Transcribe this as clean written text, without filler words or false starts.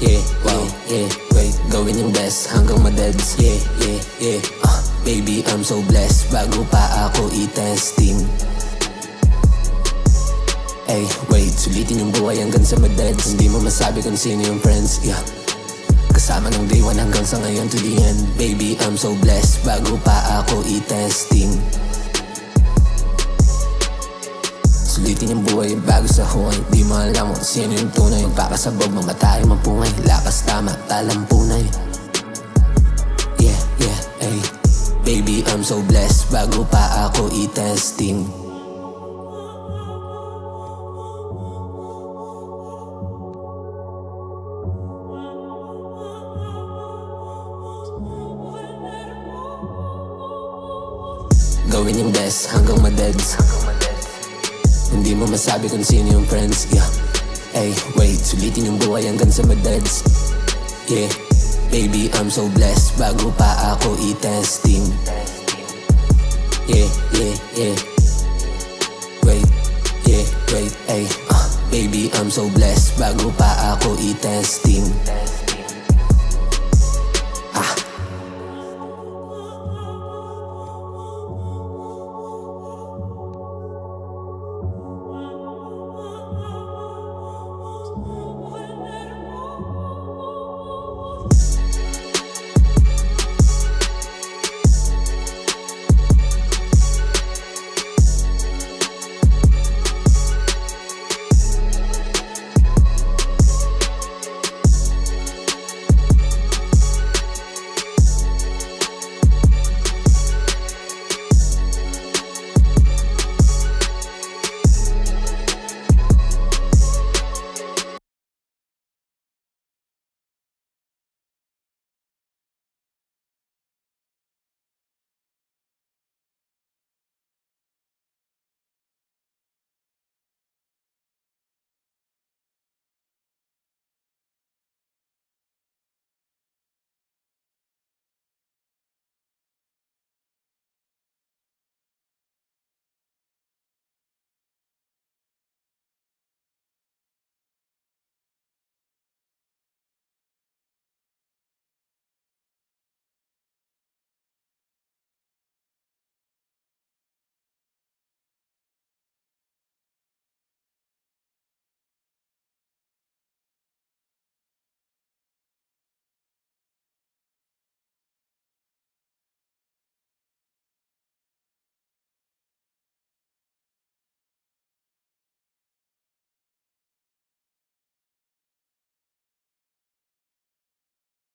yeah, wow, yeah, wait, gawin yung best hanggang madeds. Yeah, yeah, yeah, baby, I'm so blessed bago pa ako i-testing. Ay, wait, sulitin yung buhay hanggang sa madeds. Hindi mo masabi kung sino yung friends, yeah. Kasama ng day 1 hanggang sa ngayon to the end. Baby, I'm so blessed bago pa ako i-testing. Sulitin yung buhay bago sa huway. Di mo alam kung sino yung tunay. Magpapasabog, mamatay, mapungay. Lakas tama, talampunay. Yeah, yeah, ay. Baby, I'm so blessed bago pa ako i-testing. Gawin yung best hanggang madeds. Hindi mo masabi kung sino yung friends, yeah. Ay, wait, sulitin yung buhay hanggang sa madeds. Yeah, baby, I'm so blessed bago pa ako i-testing. Yeah, yeah, yeah. Wait, yeah, wait, ay. Baby, I'm so blessed bago pa ako i-testing.